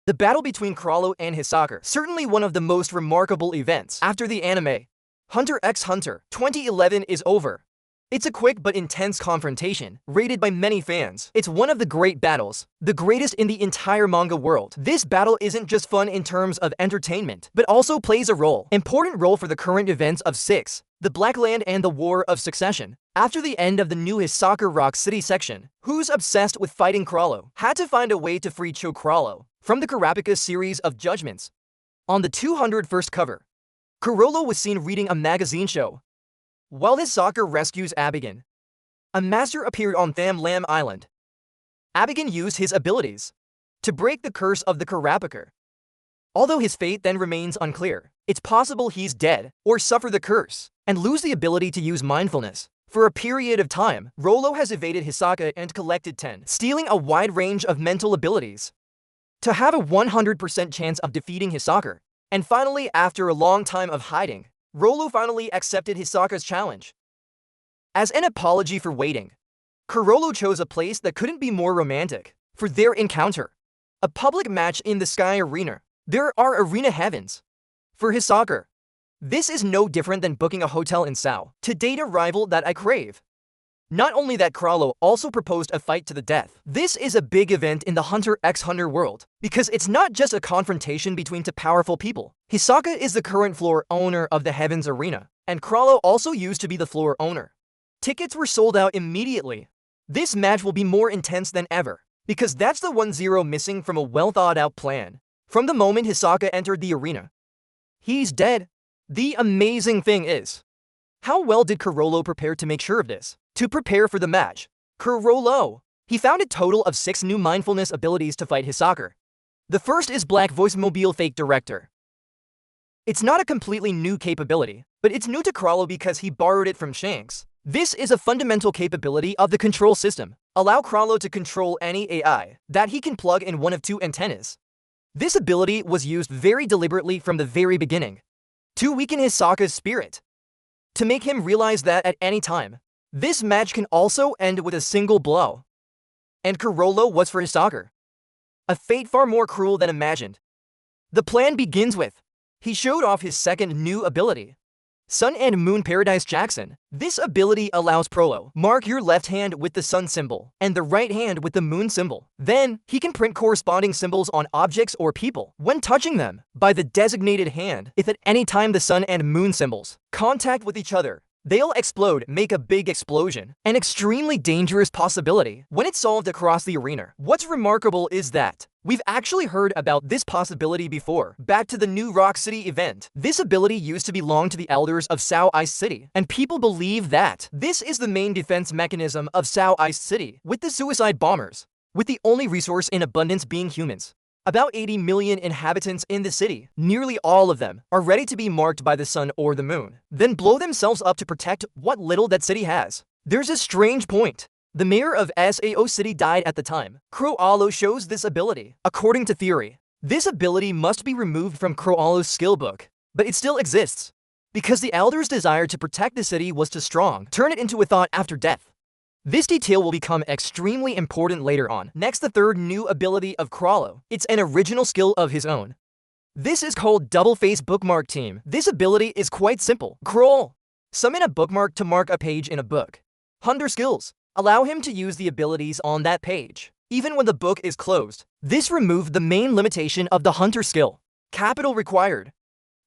The battle between Chrollo and Hisoka, certainly one of the most remarkable events after the anime. Hunter x Hunter 2011 is over. It's a quick but intense confrontation, rated by many fans. It's one of the great battles, the greatest in the entire manga world. This battle isn't just fun in terms of entertainment, but also plays a important role for the current events of 6, the Black Land and the War of Succession. After the end of the new Hisoka Rock City section, who's obsessed with fighting Chrollo had to find a way to free Chrollo from the Kurapika series of judgments. On the 201st cover, Chrollo was seen reading a magazine show, while Hisoka rescues Abigan. A master appeared on Tham Lam Island. Abigan used his abilities to break the curse of the Kurapika. Although his fate then remains unclear, it's possible he's dead or suffer the curse and lose the ability to use mindfulness. For a period of time, Chrollo has evaded Hisoka and collected 10, stealing a wide range of mental abilities to have a 100% chance of defeating Hisoka. And finally, after a long time of hiding, Chrollo finally accepted Hisoka's challenge. As an apology for waiting, Chrollo chose a place that couldn't be more romantic for their encounter. A public match in the Sky Arena. There are arena heavens for Hisoka. This is no different than booking a hotel in Sao to date a rival that I crave. Not only that, Chrollo also proposed a fight to the death. This is a big event in the Hunter x Hunter world, because it's not just a confrontation between two powerful people. Hisoka is the current floor owner of the Heavens Arena, and Chrollo also used to be the floor owner. Tickets were sold out immediately. This match will be more intense than ever, because that's the 1-0 missing from a well-thought-out plan. From the moment Hisoka entered the arena, he's dead. The amazing thing is, how well did Chrollo prepare to make sure of this? To prepare for the match, Chrollo, he found a total of 6 new mindfulness abilities to fight Hisoka. The first is Black Voice Mobile Fake Director. It's not a completely new capability, but it's new to Chrollo because he borrowed it from Shanks. This is a fundamental capability of the control system. Allow Chrollo to control any AI that he can plug in one of 2 antennas. This ability was used very deliberately from the very beginning to weaken Hisoka's spirit, to make him realize that at any time, this match can also end with a single blow. And Chrollo was for Hisoka a fate far more cruel than imagined. The plan begins with, he showed off his second new ability, Sun and Moon Paradise Jackson. This ability allows Chrollo mark your left hand with the sun symbol and the right hand with the moon symbol. Then, he can print corresponding symbols on objects or people when touching them by the designated hand. If at any time the sun and moon symbols contact with each other, they'll explode, make a big explosion. An extremely dangerous possibility when it's solved across the arena. What's remarkable is that we've actually heard about this possibility before. Back to the new Rock City event. This ability used to belong to the elders of Sao Ice City, and people believe that this is the main defense mechanism of Sao Ice City, with the suicide bombers, with the only resource in abundance being humans. About 80 million inhabitants in the city, nearly all of them are ready to be marked by the sun or the moon, then blow themselves up to protect what little that city has. There's a strange point. The mayor of Sao City died at the time. Chrollo shows this ability. According to theory, this ability must be removed from Chrollo's skill book, but it still exists, because the elders' desire to protect the city was too strong. Turn it into a thought after death. This detail will become extremely important later on. Next, the third new ability of Chrollo. It's an original skill of his own. This is called Double Face Bookmark Team. This ability is quite simple. Chrollo, summon a bookmark to mark a page in a book. Hunter skills allow him to use the abilities on that page, even when the book is closed. This removed the main limitation of the Hunter skill. Capital required.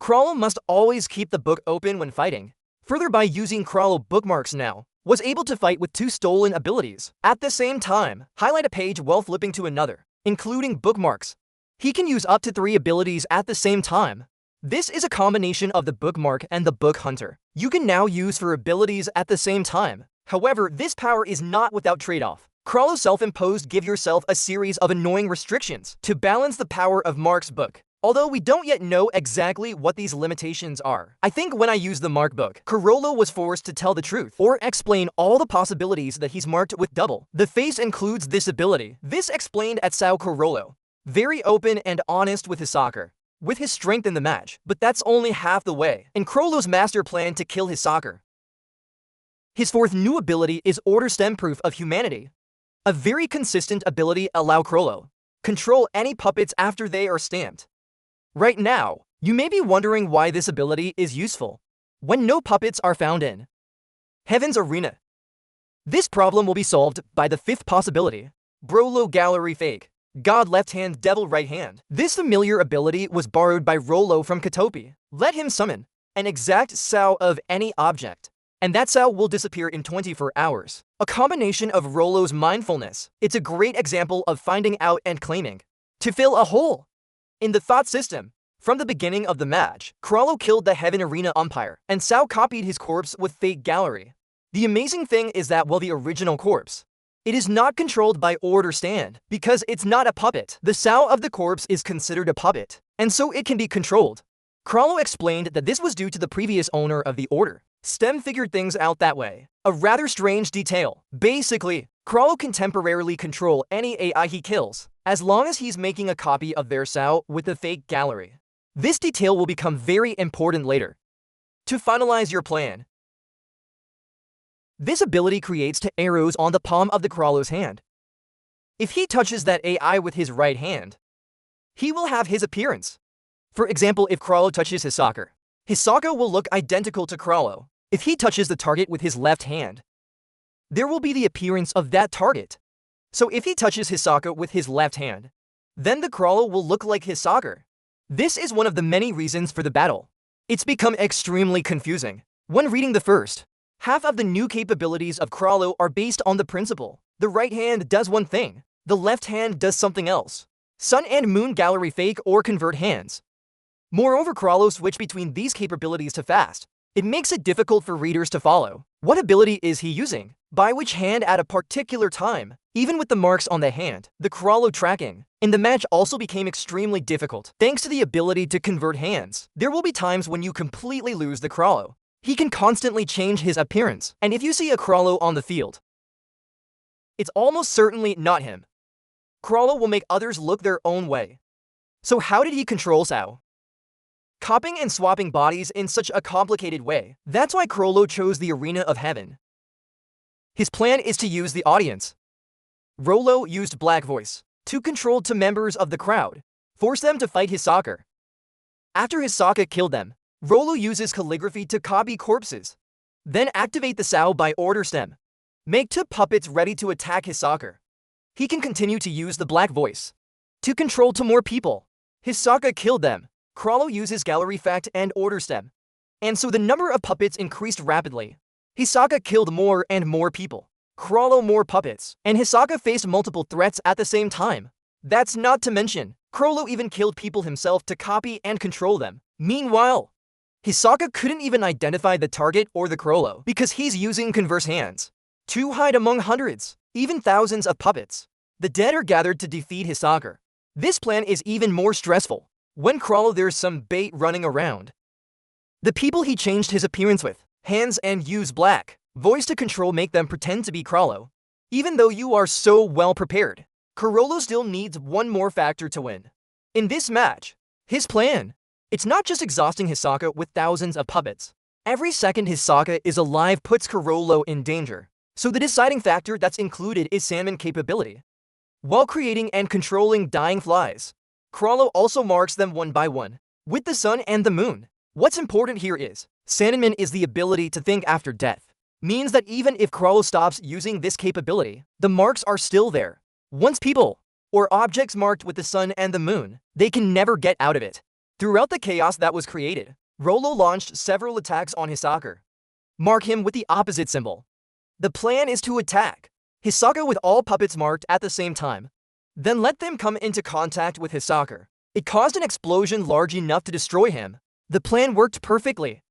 Chrollo must always keep the book open when fighting. Further, by using Chrollo bookmarks now, was able to fight with 2 stolen abilities. At the same time, highlight a page while flipping to another, including bookmarks. He can use up to 3 abilities at the same time. This is a combination of the bookmark and the book hunter. You can now use for abilities at the same time. However, this power is not without trade-off. Chrollo self-imposed give yourself a series of annoying restrictions to balance the power of Mark's book. Although we don't yet know exactly what these limitations are. I think when I used the mark book, Chrollo was forced to tell the truth or explain all the possibilities that he's marked with double. The face includes this ability. This explained at Sao Chrollo. Very open and honest with Hisoka, with his strength in the match. But that's only half the way in Chrollo's master plan to kill Hisoka. His fourth new ability is Order Stem Proof of Humanity. A very consistent ability allow Chrollo Control any puppets after they are stamped. Right now, you may be wondering why this ability is useful when no puppets are found in Heaven's Arena. This problem will be solved by the fifth possibility. Chrollo Gallery Fake. God left hand, devil right hand. This familiar ability was borrowed by Chrollo from Kotopi. Let him summon an exact sao of any object, and that sao will disappear in 24 hours. A combination of Chrollo's mindfulness. It's a great example of finding out and claiming to fill a hole in the thought system. From the beginning of the match, Chrollo killed the Heaven Arena umpire, and Sao copied his corpse with Fake Gallery. The amazing thing is that while the original corpse, it is not controlled by order stand, because it's not a puppet. The Sao of the corpse is considered a puppet, and so it can be controlled. Chrollo explained that this was due to the previous owner of the order. Stem figured things out that way. A rather strange detail. Basically, Chrollo can temporarily control any AI he kills, as long as he's making a copy of their Sao with the Fake Gallery. This detail will become very important later. To finalize your plan, this ability creates two arrows on the palm of the Chrollo's hand. If he touches that AI with his right hand, he will have his appearance. For example, if Chrollo touches Hisoka, Hisoka will look identical to Chrollo. If he touches the target with his left hand, there will be the appearance of that target. So if he touches Hisoka with his left hand, then the Chrollo will look like Hisoka. This is one of the many reasons for the battle. It's become extremely confusing. When reading the first half of the new capabilities of Chrollo are based on the principle: the right hand does one thing, the left hand does something else. Sun and Moon Gallery Fake or convert hands. Moreover, Chrollo switched between these capabilities too fast. It makes it difficult for readers to follow. What ability is he using? By which hand at a particular time? Even with the marks on the hand, the Chrollo tracking in the match also became extremely difficult. Thanks to the ability to convert hands, there will be times when you completely lose the Chrollo. He can constantly change his appearance, and if you see a Chrollo on the field, it's almost certainly not him. Chrollo will make others look their own way. So how did he control Sao? Copying and swapping bodies in such a complicated way. That's why Chrollo chose the Arena of Heaven. His plan is to use the audience. Chrollo used Black Voice to control two members of the crowd, force them to fight Hisoka. After Hisoka killed them, Chrollo uses calligraphy to copy corpses, then activate the Sao by order stem. Make two puppets ready to attack Hisoka. He can continue to use the Black Voice to control two more people. Hisoka killed them. Chrollo uses Gallery Fact and order stem, and so the number of puppets increased rapidly. Hisoka killed more and more people. Chrollo more puppets, and Hisoka faced multiple threats at the same time. That's not to mention, Chrollo even killed people himself to copy and control them. Meanwhile, Hisoka couldn't even identify the target or the Chrollo because he's using converse hands to hide among hundreds, even thousands of puppets. The dead are gathered to defeat Hisoka. This plan is even more stressful. When Chrollo there's some bait running around. The people he changed his appearance with, hands and use Black Voice to control make them pretend to be Chrollo. Even though you are so well prepared, Chrollo still needs one more factor to win. In this match, his plan, it's not just exhausting Hisoka with thousands of puppets. Every second Hisoka is alive puts Chrollo in danger. So the deciding factor that's included is Sandman capability. While creating and controlling dying flies, Chrollo also marks them one by one, with the sun and the moon. What's important here is, Sandman is the ability to think after death. Means that even if Chrollo stops using this capability, the marks are still there. Once people, or objects marked with the sun and the moon, they can never get out of it. Throughout the chaos that was created, Chrollo launched several attacks on Hisoka. Mark him with the opposite symbol. The plan is to attack Hisoka with all puppets marked at the same time. Then let them come into contact with Hisoka. It caused an explosion large enough to destroy him. The plan worked perfectly.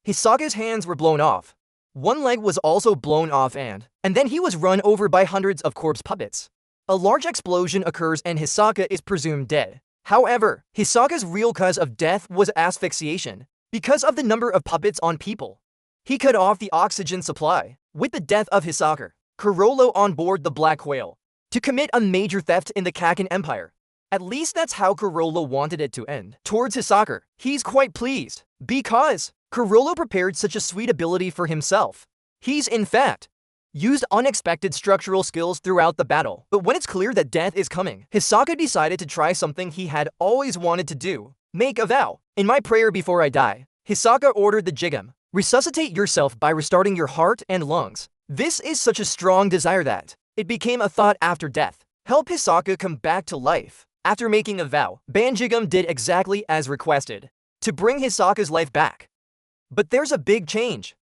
Hisoka's hands were blown off. One leg was also blown off and then he was run over by hundreds of corpse puppets. A large explosion occurs and Hisoka is presumed dead. However, Hisoka's real cause of death was asphyxiation. Because of the number of puppets on people, he cut off the oxygen supply. With the death of Hisoka, Chrollo on board the Black Whale to commit a major theft in the Kakin Empire. At least that's how Chrollo wanted it to end. Towards Hisoka, he's quite pleased, because Chrollo prepared such a sweet ability for himself. He's in fact used unexpected structural skills throughout the battle. But when it's clear that death is coming, Hisoka decided to try something he had always wanted to do: make a vow. In my prayer before I die, Hisoka ordered the Jigam. Resuscitate yourself by restarting your heart and lungs. This is such a strong desire that it became a thought after death. Help Hisoka come back to life. After making a vow, Banjigam did exactly as requested, to bring Hisoka's life back. But there's a big change.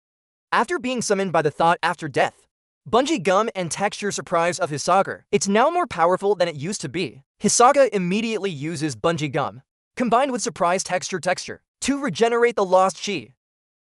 After being summoned by the thought after death, Bungee Gum and Texture Surprise of Hisoka, it's now more powerful than it used to be. Hisoka immediately uses Bungee Gum, combined with Surprise Texture to regenerate the lost chi,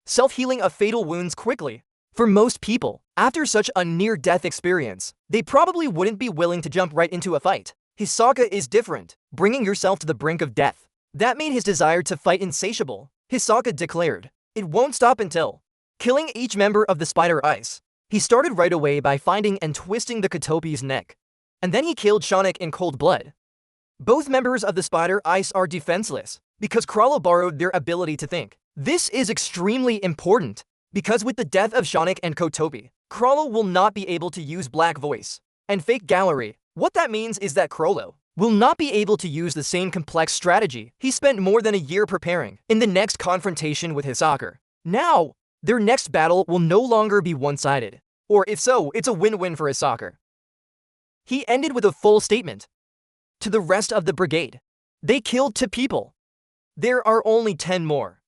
self-healing of fatal wounds quickly. For most people, after such a near-death experience, they probably wouldn't be willing to jump right into a fight. Hisoka is different, bringing yourself to the brink of death. That made his desire to fight insatiable. Hisoka declared, it won't stop until killing each member of the Spider Ice. He started right away by finding and twisting the Kotopi's neck. And then he killed Shonik in cold blood. Both members of the Spider Ice are defenseless, because Chrollo borrowed their ability to think. This is extremely important, because with the death of Shonik and Kotopi, Chrollo will not be able to use Black Voice and Fake Gallery. What that means is that Chrollo will not be able to use the same complex strategy he spent more than a year preparing in the next confrontation with Hisoka. Now, their next battle will no longer be one-sided. Or if so, it's a win-win for Hisoka. He ended with a full statement. To the rest of the brigade, they killed 2 people. There are only 10 more.